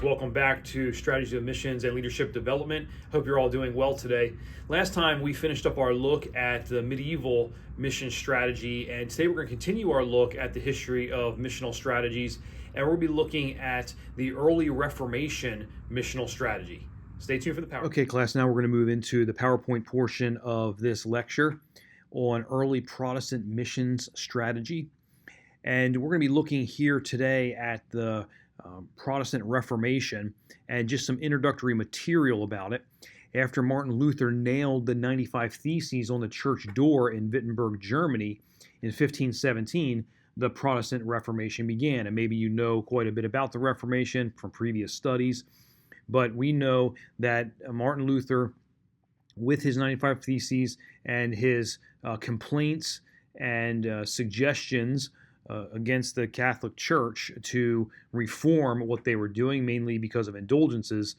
guys, welcome back to Strategies of Missions and Leadership Development. Hope you're all doing well today. Last time we finished up our look at the medieval mission strategy, and today we're going to continue our look at the history of missional strategies, and we'll be looking at the early Reformation missional strategy. Stay tuned for the PowerPoint. Okay, class, now we're going to move into the PowerPoint portion of this lecture on early Protestant missions strategy. And we're going to be looking here today at the Protestant Reformation and just some introductory material about it. After Martin Luther nailed the 95 Theses on the church door in Wittenberg, Germany in 1517, the Protestant Reformation began. And maybe you know quite a bit about the Reformation from previous studies, but we know that Martin Luther, with his 95 Theses and his complaints and suggestions against the Catholic Church to reform what they were doing, mainly because of indulgences.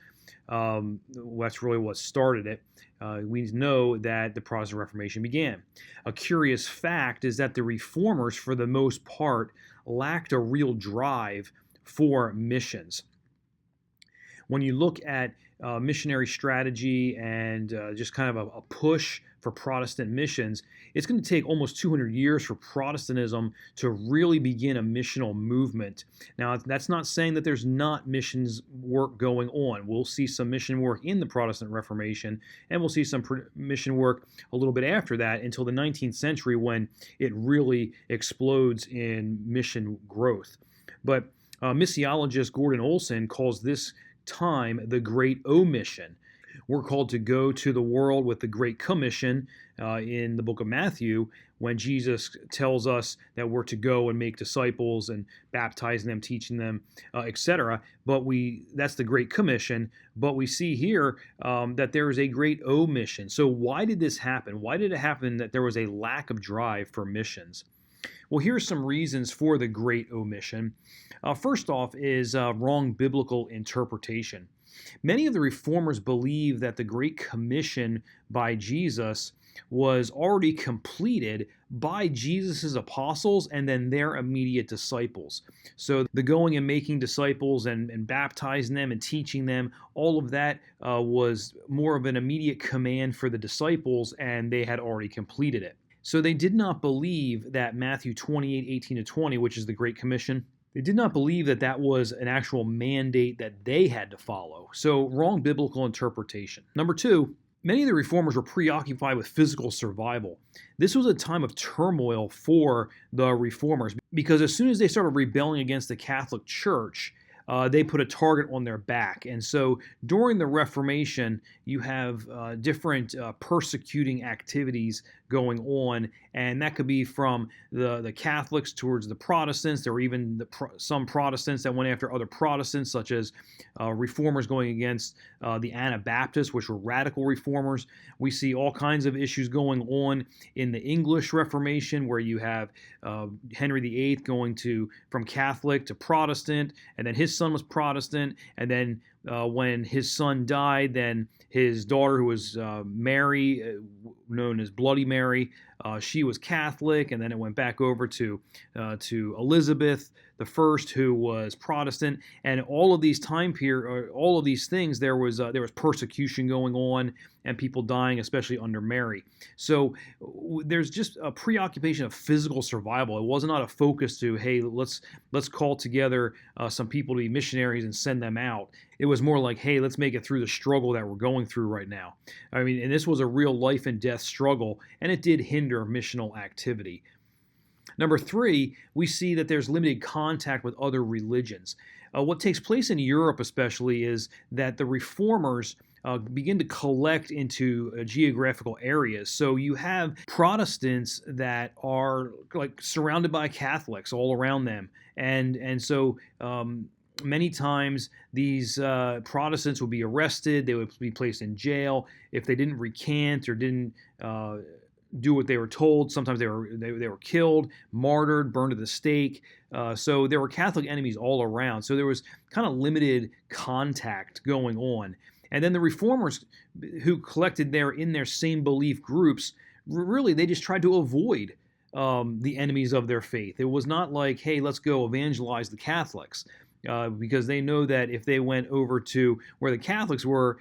That's really what started it. We know that the Protestant Reformation began. A curious fact is that the reformers, for the most part, lacked a real drive for missions. When you look at missionary strategy and just kind of a push for Protestant missions, it's going to take almost 200 years for Protestantism to really begin a missional movement. Now, that's not saying that there's not missions work going on. We'll see some mission work in the Protestant Reformation, and we'll see some mission work a little bit after that until the 19th century when it really explodes in mission growth. But missiologist Gordon Olson calls this time the Great Omission. We're called to go to the world with the Great Commission in the book of Matthew, when Jesus tells us that we're to go and make disciples and baptizing them, teaching them, etc. But that's the Great Commission. But we see here that there is a great omission. So why did this happen? Why did it happen that there was a lack of drive for missions? Well, here's some reasons for the Great Omission. First off is wrong biblical interpretation. Many of the reformers believe that the Great Commission by Jesus was already completed by Jesus' apostles and then their immediate disciples. So the going and making disciples and baptizing them and teaching them, all of that was more of an immediate command for the disciples, and they had already completed it. So they did not believe that Matthew 28:18-20, which is the Great Commission, they did not believe that that was an actual mandate that they had to follow. So wrong biblical interpretation. Number two, many of the reformers were preoccupied with physical survival. This was a time of turmoil for the reformers because as soon as they started rebelling against the Catholic Church, they put a target on their back. And so during the Reformation, you have different persecuting activities going on, and that could be from the Catholics towards the Protestants. There were even some Protestants that went after other Protestants, such as reformers going against the Anabaptists, which were radical reformers. We see all kinds of issues going on in the English Reformation, where you have Henry VIII going from Catholic to Protestant, and then his son was Protestant, and then when his son died, then his daughter, who was Mary, known as Bloody Mary, she was Catholic, and then it went back over to Elizabeth the First, who was Protestant. And all of these all of these things, there was persecution going on and people dying, especially under Mary. So there's just a preoccupation of physical survival. It was not a focus to, hey, let's call together some people to be missionaries and send them out. It was more like, hey, let's make it through the struggle that we're going through right now. I mean, and this was a real life and death struggle, and it did hinder missional activity. Number three, we see that there's limited contact with other religions. What takes place in Europe especially is that the reformers begin to collect into geographical areas. So you have Protestants that are like surrounded by Catholics all around them. And so many times these Protestants would be arrested, they would be placed in jail. If they didn't recant or didn't do what they were told, sometimes they were killed, martyred, burned at the stake. So there were Catholic enemies all around. So there was kind of limited contact going on. And then the reformers who collected there in their same belief groups, really they just tried to avoid the enemies of their faith. It was not like, hey, let's go evangelize the Catholics. because they know that if they went over to where the Catholics were,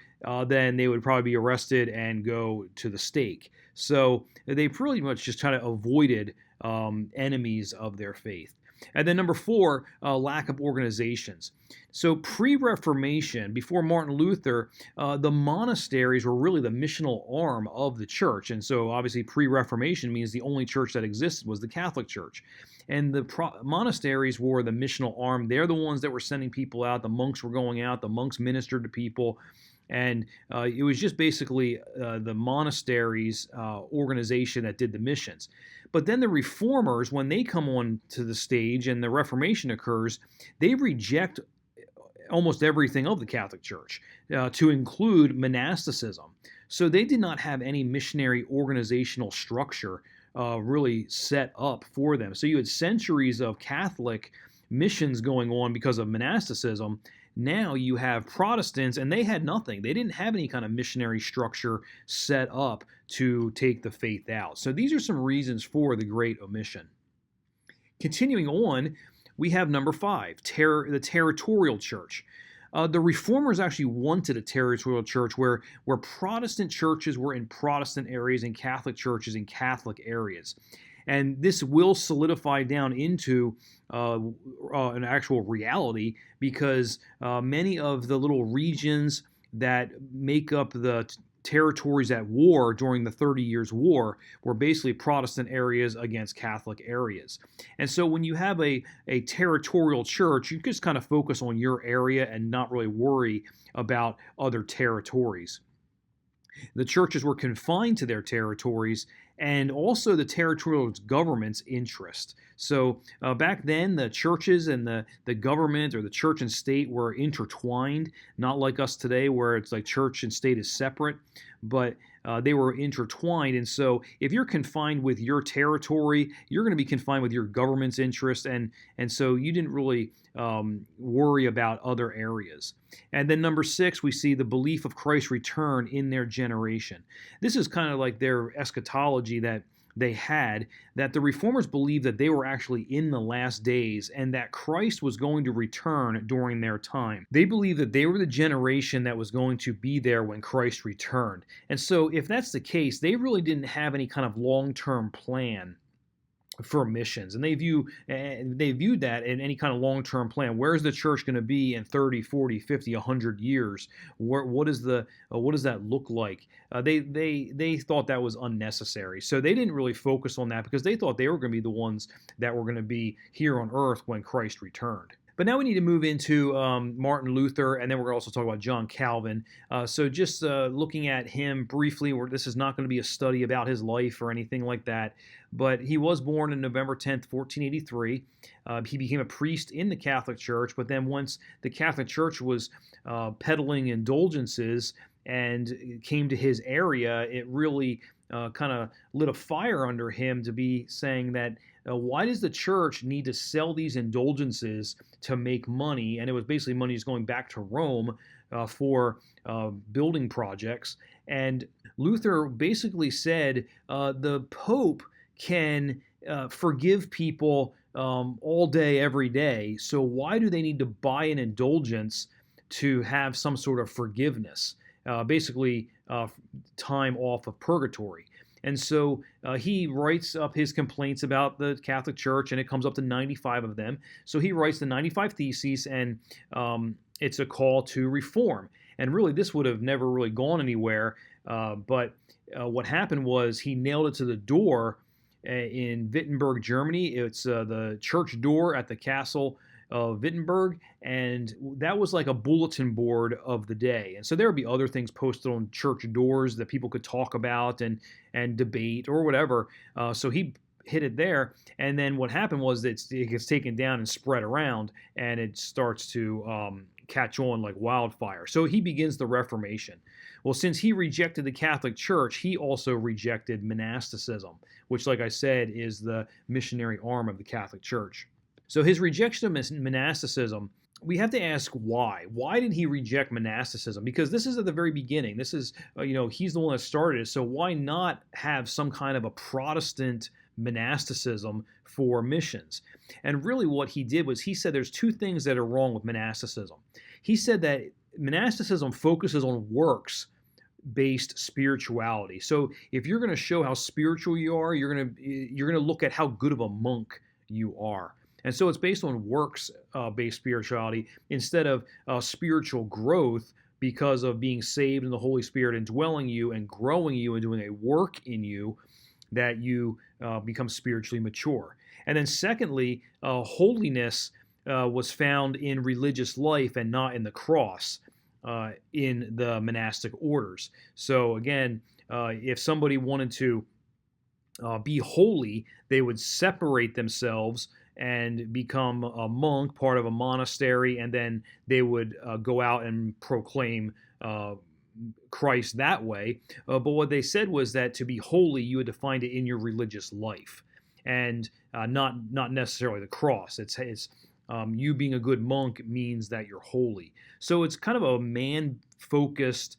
then they would probably be arrested and go to the stake. So they pretty much just kind of avoided enemies of their faith. And then number four, lack of organizations. So pre-Reformation, before Martin Luther, the monasteries were really the missional arm of the church. And so obviously pre-Reformation means the only church that existed was the Catholic Church. And the monasteries were the missional arm. They're the ones that were sending people out. The monks were going out. The monks ministered to people. And it was just basically the monasteries organization that did the missions. But then the reformers, when they come on to the stage and the Reformation occurs, they reject almost everything of the Catholic Church, to include monasticism. So they did not have any missionary organizational structure really set up for them. So you had centuries of Catholic missions going on because of monasticism. Now you have Protestants, and they had nothing. They didn't have any kind of missionary structure set up to take the faith out. So these are some reasons for the Great Omission. Continuing on, we have number five, the territorial church. The reformers actually wanted a territorial church where Protestant churches were in Protestant areas and Catholic churches in Catholic areas. And this will solidify down into an actual reality, because many of the little regions that make up the territories at war during the 30 Years' War were basically Protestant areas against Catholic areas. And so when you have a territorial church, you just kind of focus on your area and not really worry about other territories. The churches were confined to their territories, and also the territorial government's interest. So back then, the churches and the government, or the church and state, were intertwined, not like us today where it's like church and state is separate, but they were intertwined. And so if you're confined with your territory, you're going to be confined with your government's interest, and so you didn't really worry about other areas. And then number six, we see the belief of Christ's return in their generation. This is kind of like their eschatology that they had, that the reformers believed that they were actually in the last days and that Christ was going to return during their time. They believed that they were the generation that was going to be there when Christ returned. And so if that's the case, they really didn't have any kind of long-term plan for missions, and they viewed that in any kind of long-term plan. Where's the church going to be in 30, 40, 50, 100 years? What does that look like? They thought that was unnecessary, so they didn't really focus on that, because they thought they were going to be the ones that were going to be here on earth when Christ returned. But now we need to move into Martin Luther, and then we're going to also talk about John Calvin. So just looking at him briefly, this is not going to be a study about his life or anything like that, but he was born on November 10th, 1483. He became a priest in the Catholic Church, but then once the Catholic Church was peddling indulgences and came to his area, it really kind of lit a fire under him to be saying that, why does the church need to sell these indulgences to make money? And it was basically money is going back to Rome for building projects. And Luther basically said the Pope can forgive people all day, every day. So why do they need to buy an indulgence to have some sort of forgiveness? Basically, time off of purgatory. And so he writes up his complaints about the Catholic Church, and it comes up to 95 of them. So he writes the 95 Theses, and it's a call to reform. And really, this would have never really gone anywhere. But what happened was he nailed it to the door in Wittenberg, Germany. It's the church door at the castle of Wittenberg, and that was like a bulletin board of the day. And so there would be other things posted on church doors that people could talk about and debate or whatever. So he hit it there, and then what happened was that it gets taken down and spread around, and it starts to catch on like wildfire. So he begins the Reformation. Well, since he rejected the Catholic Church, he also rejected monasticism, which, like I said, is the missionary arm of the Catholic Church. So his rejection of monasticism, we have to ask why. Why did he reject monasticism? Because this is at the very beginning. This is, he's the one that started it. So why not have some kind of a Protestant monasticism for missions. And really what he did was he said there's two things that are wrong with monasticism. He said that monasticism focuses on works-based spirituality. So if you're going to show how spiritual you are, you're going to look at how good of a monk you are. And so it's based on works-based spirituality instead of spiritual growth, because of being saved in the Holy Spirit indwelling you and growing you and doing a work in you that you become spiritually mature. And then secondly, holiness was found in religious life and not in the cross in the monastic orders. So again, if somebody wanted to be holy, they would separate themselves and become a monk, part of a monastery, and then they would go out and proclaim Christ that way. But what they said was that to be holy, you had to find it in your religious life, and not necessarily the cross. It's you being a good monk means that you're holy. So it's kind of a man-focused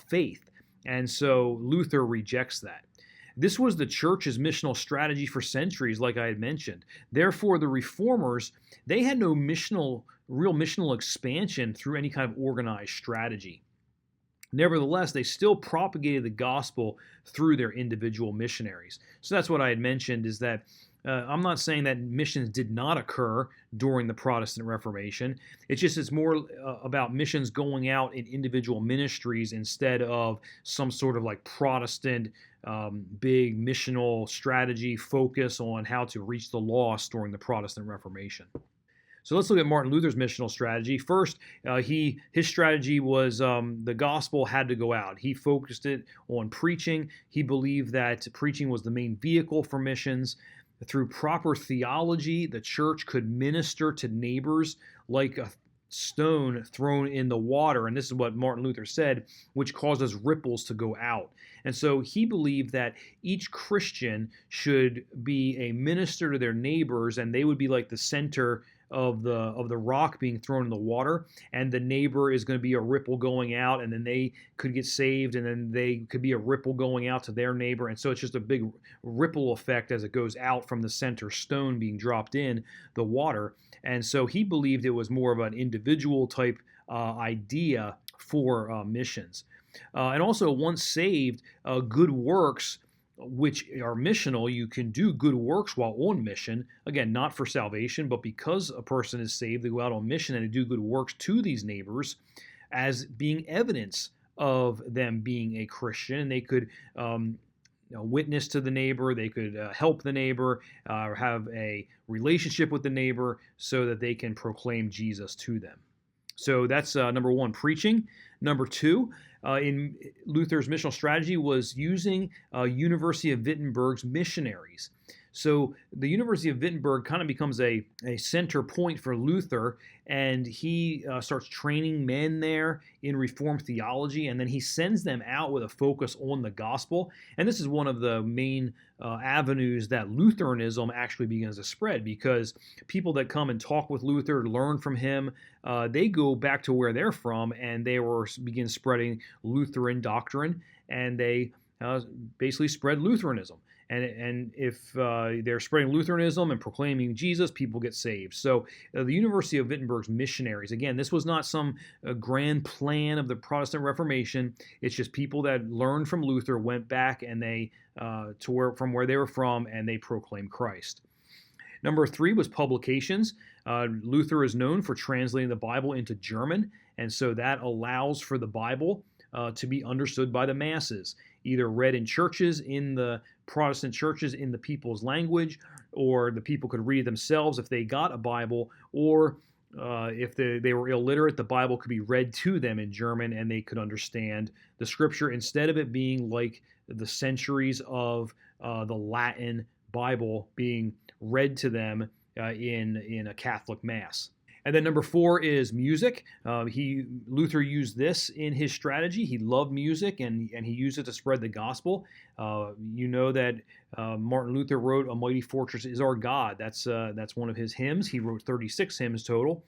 faith, and so Luther rejects that. This was the church's missional strategy for centuries, like I had mentioned. Therefore, the reformers, they had no real missional expansion through any kind of organized strategy. Nevertheless, they still propagated the gospel through their individual missionaries. So that's what I had mentioned, is that I'm not saying that missions did not occur during the Protestant Reformation. It's more about missions going out in individual ministries instead of some sort of like Protestant big missional strategy focus on how to reach the lost during the Protestant Reformation. So let's look at Martin Luther's missional strategy. First, his strategy was the gospel had to go out. He focused it on preaching. He believed that preaching was the main vehicle for missions. Through proper theology, the church could minister to neighbors like a stone thrown in the water, and this is what Martin Luther said, which causes ripples to go out. And so he believed that each Christian should be a minister to their neighbors, and they would be like the center of the rock being thrown in the water, and the neighbor is going to be a ripple going out, and then they could get saved, and then they could be a ripple going out to their neighbor. And so it's just a big ripple effect as it goes out from the center stone being dropped in the water. And so he believed it was more of an individual type idea for missions. And also, once saved, good works, which are missional, you can do good works while on mission. Again, not for salvation, but because a person is saved, they go out on mission and they do good works to these neighbors as being evidence of them being a Christian. And they could witness to the neighbor, they could help the neighbor, or have a relationship with the neighbor so that they can proclaim Jesus to them. So that's number one, preaching. Number two, in Luther's missional strategy was using University of Wittenberg's missionaries. So the University of Wittenberg kind of becomes a center point for Luther, and he starts training men there in Reformed theology, and then he sends them out with a focus on the gospel. And this is one of the main avenues that Lutheranism actually begins to spread, because people that come and talk with Luther, learn from him, they go back to where they're from, and they begin spreading Lutheran doctrine, and they basically spread Lutheranism. And if they're spreading Lutheranism and proclaiming Jesus, people get saved. So the University of Wittenberg's missionaries, again, this was not some grand plan of the Protestant Reformation. It's just people that learned from Luther, went back and they from where they were from, and they proclaimed Christ. Number three was publications. Luther is known for translating the Bible into German, and so that allows for the Bible to be understood by the masses, either read in churches, in the Protestant churches, in the people's language, or the people could read it themselves if they got a Bible, or if they were illiterate, the Bible could be read to them in German and they could understand the scripture, instead of it being like the centuries of the Latin Bible being read to them in a Catholic Mass. And then number four is music. Luther used this in his strategy. He loved music, and he used it to spread the gospel. You know that Martin Luther wrote "A Mighty Fortress Is Our God." That's one of his hymns. He wrote 36 hymns total.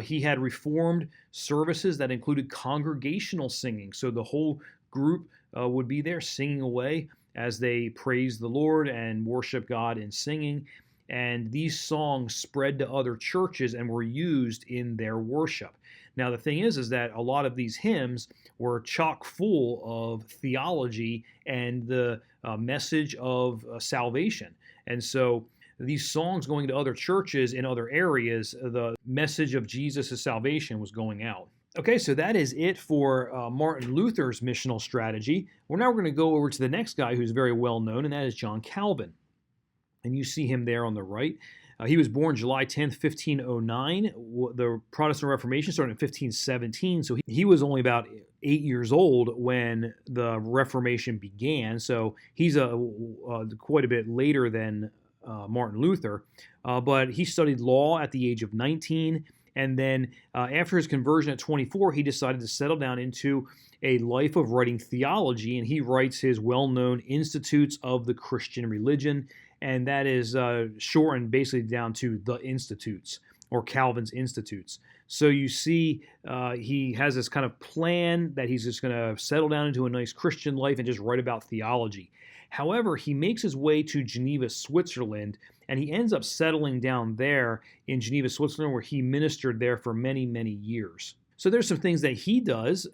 He had reformed services that included congregational singing, so the whole group would be there singing away. as they praised the Lord and worshiped God in singing. And these songs spread to other churches and were used in their worship. Now, the thing is that a lot of these hymns were chock full of theology and the message of salvation. And so these songs going to other churches in other areas, the message of Jesus' salvation was going out. Okay, so that is it for Martin Luther's missional strategy. We're now going to go over to the next guy who's very well known, and that is John Calvin. And you see him there on the right. He was born July 10th, 1509. The Protestant Reformation started in 1517, so he was only about 8 years old when the Reformation began. So he's quite a bit later than Martin Luther. But he studied law at the age of 19, and then after his conversion at 24, he decided to settle down into a life of writing theology, and he writes his well-known Institutes of the Christian Religion, and that is shortened basically down to the Institutes, or Calvin's Institutes. So you see he has this kind of plan that he's just going to settle down into a nice Christian life and just write about theology. However, he makes his way to Geneva, Switzerland, and he ends up settling down there in Geneva, Switzerland, where he ministered there for many, many years. So there's some things that he does,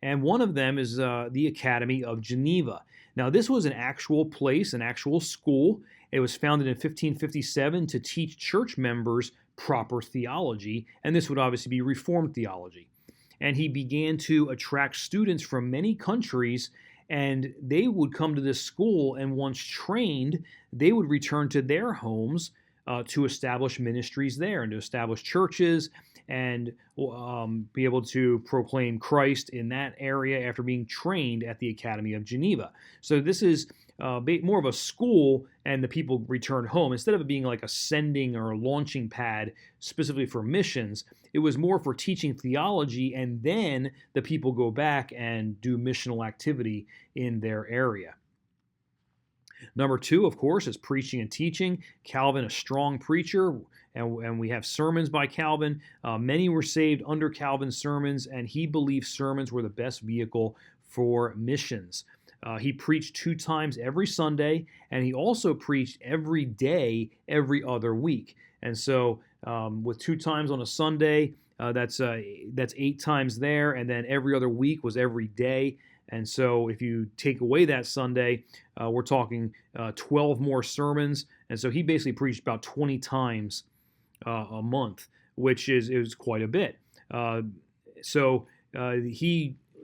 and one of them is the Academy of Geneva. Now, this was an actual place, an actual school. It was founded in 1557 to teach church members proper theology, and this would obviously be Reformed theology. And he began to attract students from many countries, and they would come to this school, and once trained, they would return to their homes to establish ministries there and to establish churches and be able to proclaim Christ in that area after being trained at the Academy of Geneva. So this is more of a school, and the people return home. Instead of it being like a sending or a launching pad specifically for missions, it was more for teaching theology, and then the people go back and do missional activity in their area. Number two, of course, is preaching and teaching. Calvin, a strong preacher, and we have sermons by Calvin. Many were saved under Calvin's sermons, and he believed sermons were the best vehicle for missions. He preached 2 times every Sunday, and he also preached every day, every other week. And so with 2 times on a Sunday, that's 8 times there, and then every other week was every day. And so if you take away that Sunday, we're talking 12 more sermons. And so he basically preached about 20 times a month, which is quite a bit.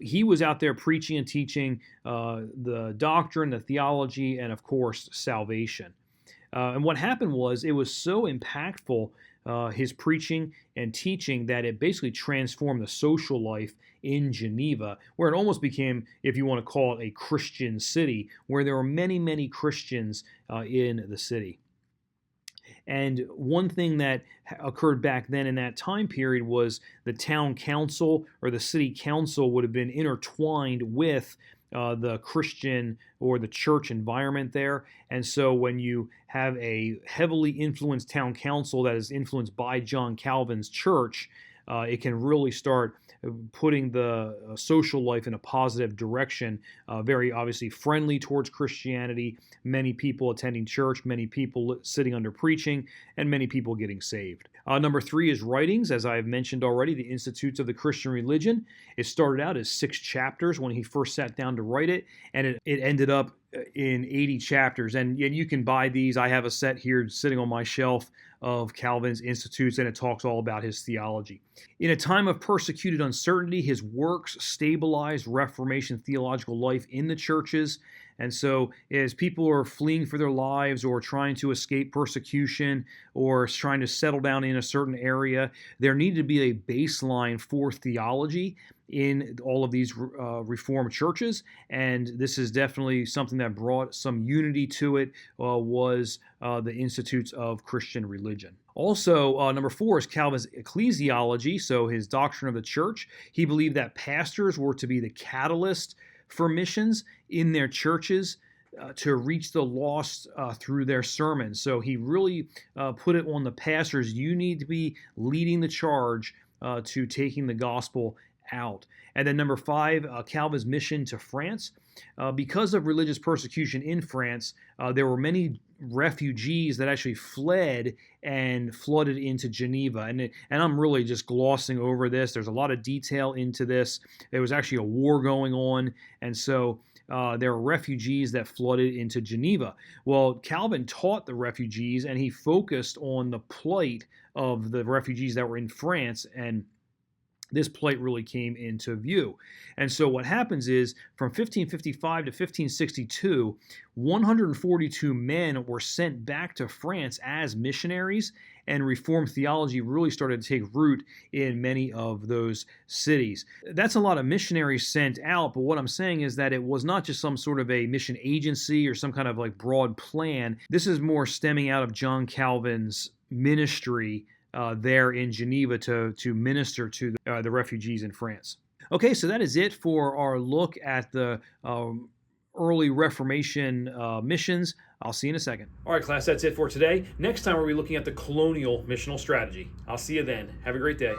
He was out there preaching and teaching the doctrine, the theology, and of course, salvation. And what happened was, it was so impactful, his preaching and teaching, that it basically transformed the social life in Geneva, where it almost became, if you want to call it, a Christian city, where there were many, many Christians in the city. And one thing that occurred back then in that time period was the town council or the city council would have been intertwined with the Christian or the church environment there. And so when you have a heavily influenced town council that is influenced by John Calvin's church, it can really start putting the social life in a positive direction, very obviously friendly towards Christianity, many people attending church, many people sitting under preaching, and many people getting saved. Number 3 is writings, as I have mentioned already, the Institutes of the Christian Religion. It started out as 6 chapters when he first sat down to write it, and it ended up in 80 chapters. And you can buy these. I have a set here sitting on my shelf of Calvin's Institutes, and it talks all about his theology. In a time of persecuted uncertainty, his works stabilized Reformation theological life in the churches. And so as people are fleeing for their lives or trying to escape persecution or trying to settle down in a certain area, there needed to be a baseline for theology in all of these Reformed churches, and this is definitely something that brought some unity to it, was the Institutes of Christian Religion. Also, number 4 is Calvin's ecclesiology, so his doctrine of the church. He believed that pastors were to be the catalyst for missions in their churches to reach the lost through their sermons. So he really put it on the pastors. You need to be leading the charge to taking the gospel out. And then number 5, Calvin's mission to France. Because of religious persecution in France, there were many refugees that actually fled and flooded into Geneva. And I'm really just glossing over this. There's a lot of detail into this. There was actually a war going on, and so there were refugees that flooded into Geneva. Well, Calvin taught the refugees, and he focused on the plight of the refugees that were in France, and this plight really came into view. And so what happens is, from 1555 to 1562, 142 men were sent back to France as missionaries, and Reformed theology really started to take root in many of those cities. That's a lot of missionaries sent out, but what I'm saying is that it was not just some sort of a mission agency or some kind of like broad plan. This is more stemming out of John Calvin's ministry there in Geneva to minister to the refugees in France. Okay, so that is it for our look at the early Reformation missions. I'll see you in a second. All right, class, that's it for today. Next time we'll be looking at the colonial missional strategy. I'll see you then. Have a great day.